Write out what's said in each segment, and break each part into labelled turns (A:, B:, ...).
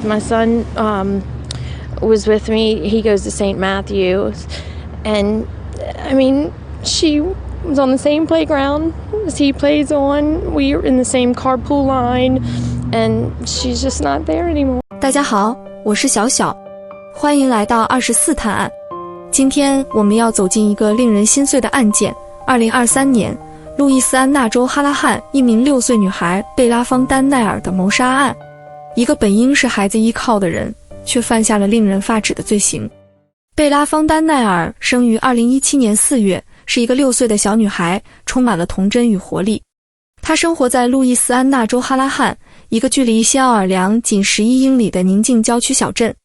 A: My son was with me. He goes to St. Matthew's, and I mean, she was on the same playground as he plays on. We are in the same carpool line, and she's just not there anymore.
B: 大家好，我是小小，欢迎来到24探案。今天我们要走进一个令人心碎的案件。2023年，路易斯安那州哈拉汉一名6岁女孩贝拉·方丹奈尔的谋杀案。一个本应是孩子依靠的人，却犯下了令人发指的罪行。贝拉·方丹奈尔生于2017年4月，是一个6岁的小女孩，充满了童真与活力。她生活在路易斯安那州哈拉汉，一个距离新奥尔良仅11英里的宁静郊区小镇。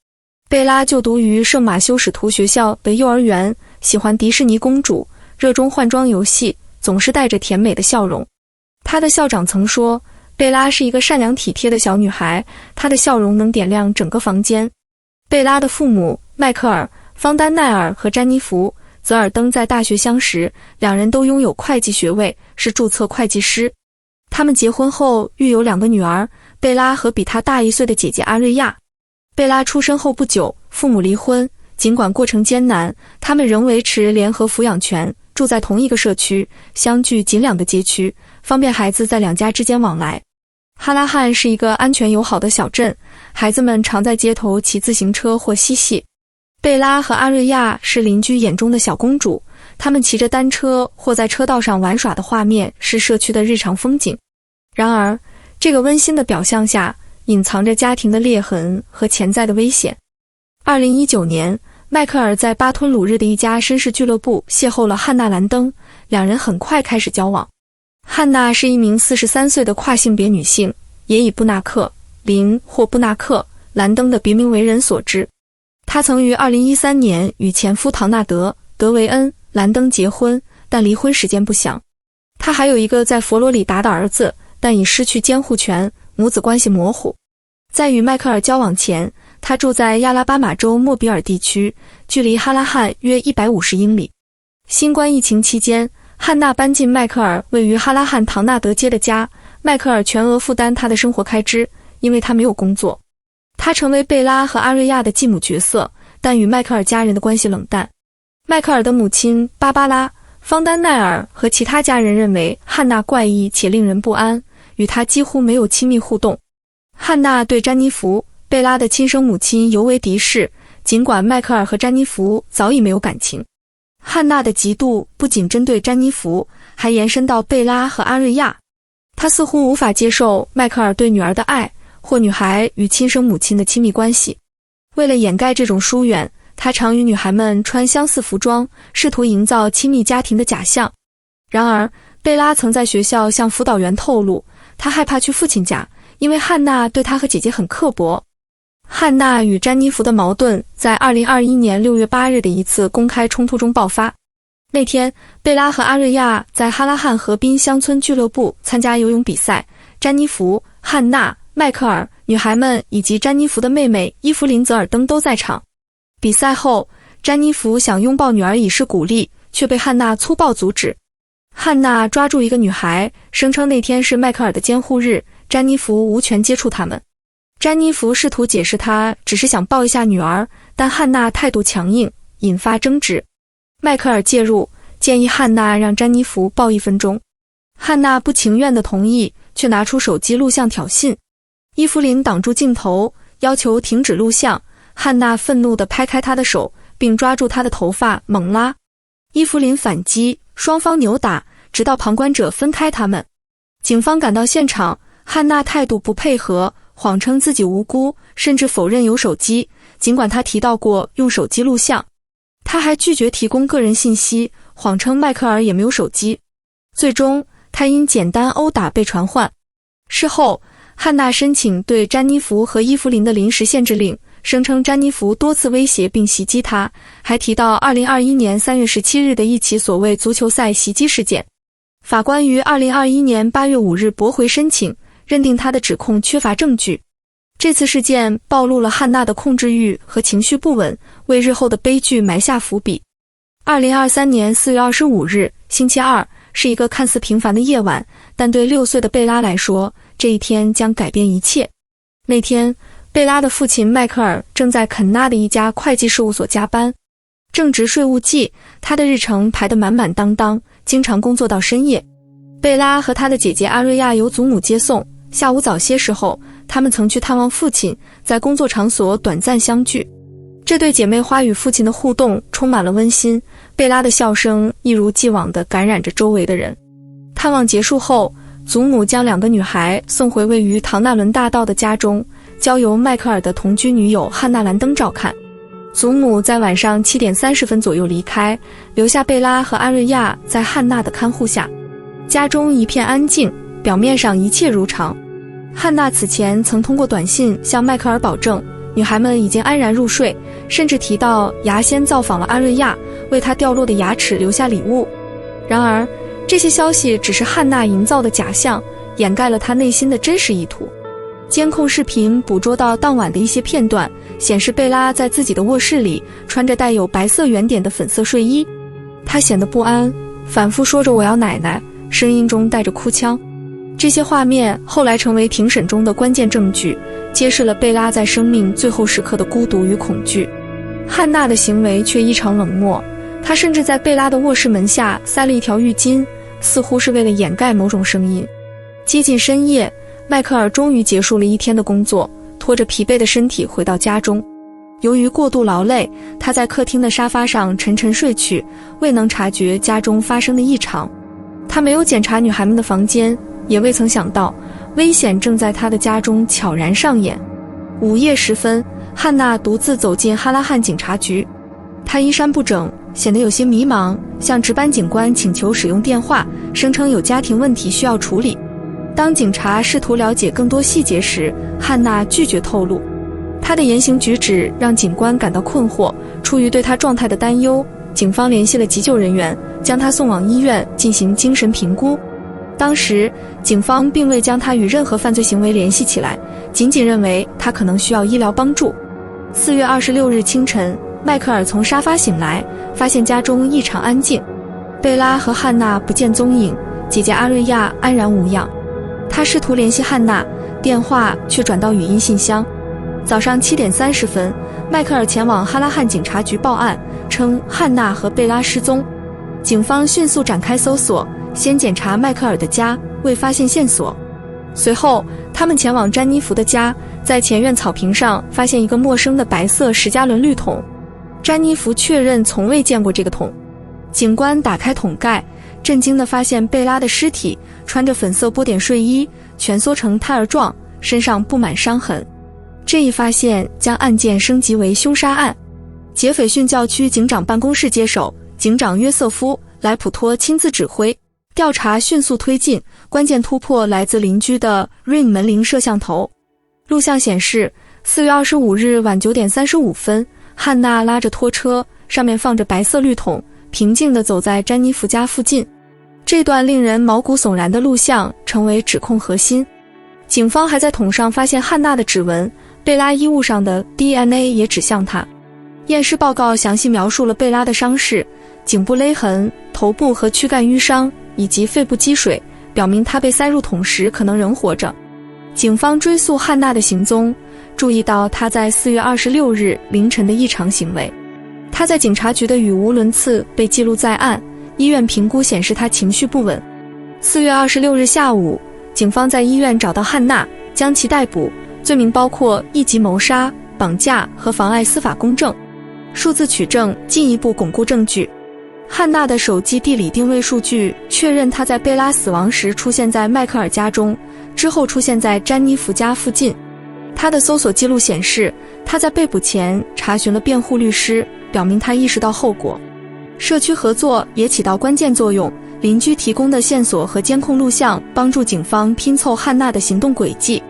B: 贝拉就读于圣马修使徒学校的幼儿园，喜欢迪士尼公主，热衷换装游戏，总是带着甜美的笑容。她的校长曾说，贝拉是一个善良体贴的小女孩，她的笑容能点亮整个房间。贝拉的父母迈克尔·方丹奈尔和詹妮弗·泽尔登在大学相识，两人都拥有会计学位，是注册会计师。他们结婚后育有2个女儿，贝拉和比她大1岁的姐姐阿瑞亚。贝拉出生后不久，父母离婚，尽管过程艰难，他们仍维持联合抚养权，住在同一个社区，相距仅2个街区，方便孩子在2家之间往来。哈拉汉是一个安全友好的小镇，孩子们常在街头骑自行车或嬉戏。贝拉和阿瑞亚是邻居眼中的小公主，她们骑着单车或在车道上玩耍的画面是社区的日常风景。然而，这个温馨的表象下隐藏着家庭的裂痕和潜在的危险。2019年，迈克尔在巴吞鲁日的一家绅士俱乐部邂逅了汉娜·兰登，两人很快开始交往。汉娜是一名43岁的跨性别女性，也以布纳克·林或布纳克·兰登的别名为人所知。她曾于2013年与前夫唐纳德·德维恩·兰登结婚，但离婚时间不详。她还有一个在佛罗里达的儿子，但已失去监护权，母子关系模糊。在与迈克尔交往前，她住在亚拉巴马州莫比尔地区，距离哈拉汉约150英里。新冠疫情期间，汉娜搬进迈克尔位于哈拉汉唐纳德街的家，迈克尔全额负担她的生活开支，因为她没有工作。她成为贝拉和阿瑞亚的继母角色，但与迈克尔家人的关系冷淡。迈克尔的母亲芭芭拉·方丹奈尔和其他家人认为汉娜怪异且令人不安，与她几乎没有亲密互动。汉娜对詹妮弗·贝拉的亲生母亲尤为敌视，尽管迈克尔和詹妮弗早已没有感情。汉娜的嫉妒不仅针对詹妮弗，还延伸到贝拉和阿瑞亚。她似乎无法接受迈克尔对女儿的爱，或女孩与亲生母亲的亲密关系。为了掩盖这种疏远，她常与女孩们穿相似服装，试图营造亲密家庭的假象。然而，贝拉曾在学校向辅导员透露，她害怕去父亲家，因为汉娜对她和姐姐很刻薄。汉娜与詹妮弗的矛盾在2021年6月8日的一次公开冲突中爆发。那天，贝拉和阿瑞亚在哈拉汉河滨乡村俱乐部参加游泳比赛，詹妮弗、汉娜、迈克尔、女孩们以及詹妮弗的妹妹伊芙琳·泽尔登都在场。比赛后，詹妮弗想拥抱女儿以示鼓励，却被汉娜粗暴阻止。汉娜抓住一个女孩，声称那天是迈克尔的监护日，詹妮弗无权接触他们。詹妮弗试图解释她只是想抱一下女儿，但汉娜态度强硬，引发争执。迈克尔介入，建议汉娜让詹妮弗抱1分钟。汉娜不情愿地同意，却拿出手机录像挑衅。伊芙琳挡住镜头，要求停止录像。汉娜愤怒地拍开她的手，并抓住她的头发猛拉。伊芙琳反击，双方扭打，直到旁观者分开他们。警方赶到现场，汉娜态度不配合，谎称自己无辜，甚至否认有手机，尽管她提到过用手机录像。她还拒绝提供个人信息，谎称迈克尔也没有手机。最终，她因简单殴打被传唤。事后，汉娜申请对詹妮弗和伊芙琳的临时限制令，声称詹妮弗多次威胁并袭击她，还提到2021年3月17日的一起所谓足球赛袭击事件。法官于2021年8月5日驳回申请，认定他的指控缺乏证据。这次事件暴露了汉娜的控制欲和情绪不稳，为日后的悲剧埋下伏笔。2023年4月25日，星期二，是一个看似平凡的夜晚，但对6岁的贝拉来说，这一天将改变一切。那天，贝拉的父亲迈克尔正在肯纳的一家会计事务所加班，正值税务季，他的日程排得满满当当，经常工作到深夜。贝拉和他的姐姐阿瑞亚由祖母接送，下午早些时候，他们曾去探望父亲，在工作场所短暂相聚。这对姐妹花与父亲的互动充满了温馨，贝拉的笑声一如既往地感染着周围的人。探望结束后，祖母将2个女孩送回位于唐纳伦大道的家中，交由迈克尔的同居女友汉娜兰登照看。祖母在晚上7点30分左右离开，留下贝拉和阿瑞亚在汉娜的看护下。家中一片安静，表面上一切如常。汉娜此前曾通过短信向迈克尔保证，女孩们已经安然入睡，甚至提到牙仙造访了阿瑞亚，为她掉落的牙齿留下礼物。然而，这些消息只是汉娜营造的假象，掩盖了她内心的真实意图。监控视频捕捉到当晚的一些片段，显示贝拉在自己的卧室里穿着带有白色圆点的粉色睡衣，她显得不安，反复说着"我要奶奶"，声音中带着哭腔。这些画面后来成为庭审中的关键证据，揭示了贝拉在生命最后时刻的孤独与恐惧。汉娜的行为却异常冷漠，她甚至在贝拉的卧室门下塞了一条浴巾，似乎是为了掩盖某种声音。接近深夜，迈克尔终于结束了一天的工作，拖着疲惫的身体回到家中。由于过度劳累，他在客厅的沙发上沉沉睡去，未能察觉家中发生的异常。他没有检查女孩们的房间，也未曾想到危险正在他的家中悄然上演。午夜时分，汉娜独自走进哈拉汉警察局，她衣衫不整，显得有些迷茫，向值班警官请求使用电话，声称有家庭问题需要处理。当警察试图了解更多细节时，汉娜拒绝透露。她的言行举止让警官感到困惑，出于对她状态的担忧，警方联系了急救人员，将她送往医院进行精神评估。当时，警方并未将她与任何犯罪行为联系起来，仅仅认为她可能需要医疗帮助。4月26日清晨，迈克尔从沙发醒来，发现家中异常安静，贝拉和汉娜不见踪影，姐姐阿瑞亚安然无恙。他试图联系汉娜，电话却转到语音信箱。早上7点30分，迈克尔前往哈拉汉警察局报案，称汉娜和贝拉失踪。警方迅速展开搜索，先检查迈克尔的家，未发现线索。随后，他们前往詹妮弗的家，在前院草坪上发现一个陌生的白色10加仑绿桶。詹妮弗确认从未见过这个桶。警官打开桶盖，震惊地发现贝拉的尸体穿着粉色波点睡衣，蜷缩成胎儿状，身上布满伤痕。这一发现将案件升级为凶杀案。杰斐逊教区警长办公室接手，警长约瑟夫·莱普托亲自指挥，调查迅速推进，关键突破来自邻居的 Ring 门铃摄像头。录像显示，4月25日晚9点35分，汉娜拉着拖车，上面放着白色绿桶，平静地走在詹妮弗家附近。这段令人毛骨悚然的录像成为指控核心。警方还在桶上发现汉娜的指纹，贝拉衣物上的 DNA 也指向她。验尸报告详细描述了贝拉的伤势，颈部勒痕、头部和躯干淤伤以及肺部积水，表明她被塞入桶时可能仍活着。警方追溯汉娜的行踪，注意到她在4月26日凌晨的异常行为。她在警察局的语无伦次被记录在案，医院评估显示她情绪不稳。4月26日下午，警方在医院找到汉娜，将其逮捕，罪名包括1级谋杀、绑架和妨碍司法公正。数字取证进一步巩固证据。汉娜的手机地理定位数据确认她在贝拉死亡时出现在迈克尔家中，之后出现在詹妮弗家附近。她的搜索记录显示，她在被捕前查询了辩护律师，表明她意识到后果。社区合作也起到关键作用，邻居提供的线索和监控录像帮助警方拼凑汉娜的行动轨迹。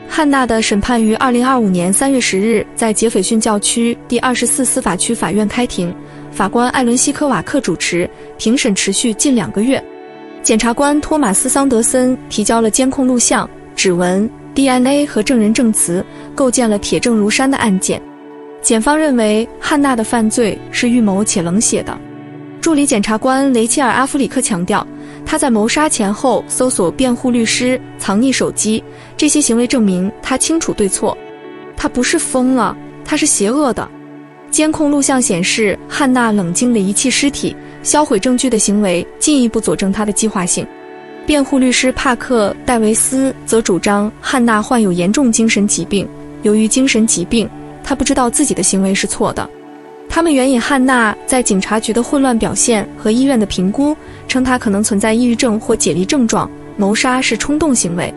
B: 汉娜的审判于2025年3月10日在杰斐逊教区第24司法区法院开庭，法官艾伦·希科瓦克主持，庭审持续近2个月。检察官托马斯·桑德森提交了监控录像、指纹、DNA 和证人证词，构建了铁证如山的案件。检方认为汉娜的犯罪是预谋且冷血的。助理检察官雷切尔·阿弗里克强调，他在谋杀前后搜索辩护律师、藏匿手机，这些行为证明他清楚对错。他他不是疯了，他是邪恶的。监控录像显示，汉娜冷静地遗弃尸体、销毁证据的行为，进一步佐证她的计划性。辩护律师帕克·戴维斯则主张汉娜患有严重精神疾病，由于精神疾病，她不知道自己的行为是错的。他们援引汉娜在警察局的混乱表现和医院的评估，称她可能存在抑郁症或解离症状，谋杀是冲动行为。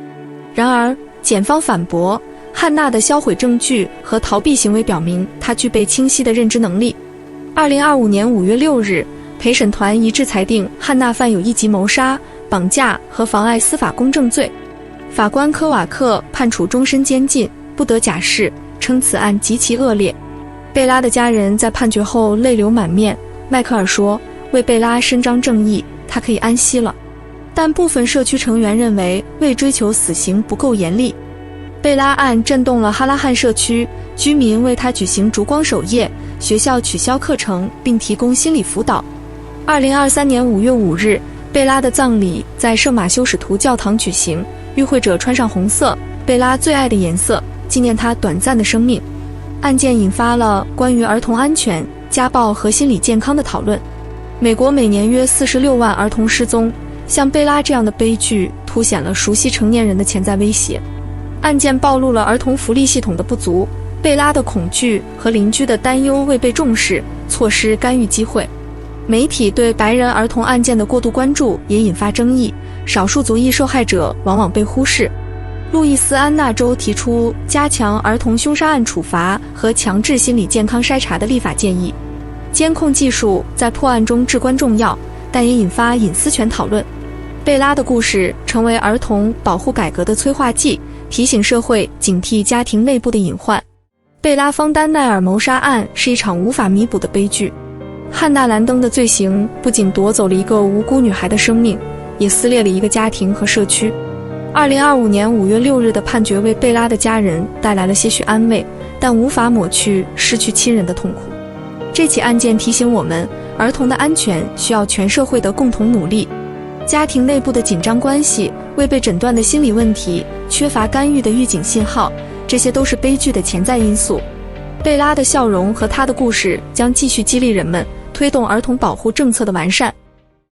B: 然而，检方反驳，汉娜的销毁证据和逃避行为表明她具备清晰的认知能力。2025年5月6日，陪审团一致裁定汉娜犯有一级谋杀、绑架和妨碍司法公正罪。法官科瓦克判处终身监禁，不得假释，称此案极其恶劣。贝拉的家人在判决后泪流满面。迈克尔说，为贝拉伸张正义，他可以安息了。但部分社区成员认为，为追求死刑不够严厉。贝拉案震动了哈拉汉社区，居民为他举行烛光守夜，学校取消课程并提供心理辅导。2023年5月5日，贝拉的葬礼在圣马修使徒教堂举行，与会者穿上红色，贝拉最爱的颜色，纪念她短暂的生命。案件引发了关于儿童安全、家暴和心理健康的讨论。美国每年约46万儿童失踪，像贝拉这样的悲剧凸显了熟悉成年人的潜在威胁。案件暴露了儿童福利系统的不足，贝拉的恐惧和邻居的担忧未被重视，错失干预机会。媒体对白人儿童案件的过度关注也引发争议，少数族裔受害者往往被忽视。路易斯安那州提出加强儿童凶杀案处罚和强制心理健康筛查的立法建议。监控技术在破案中至关重要，但也引发隐私权讨论。贝拉的故事成为儿童保护改革的催化剂，提醒社会警惕家庭内部的隐患。贝拉·方丹奈尔谋杀案是一场无法弥补的悲剧。汉娜·兰登的罪行不仅夺走了一个无辜女孩的生命，也撕裂了一个家庭和社区。2025年5月6日的判决为贝拉的家人带来了些许安慰，但无法抹去失去亲人的痛苦。这起案件提醒我们，儿童的安全需要全社会的共同努力。家庭内部的紧张关系、未被诊断的心理问题、缺乏干预的预警信号，这些都是悲剧的潜在因素。贝拉的笑容和她的故事将继续激励人们，推动儿童保护政策的完善。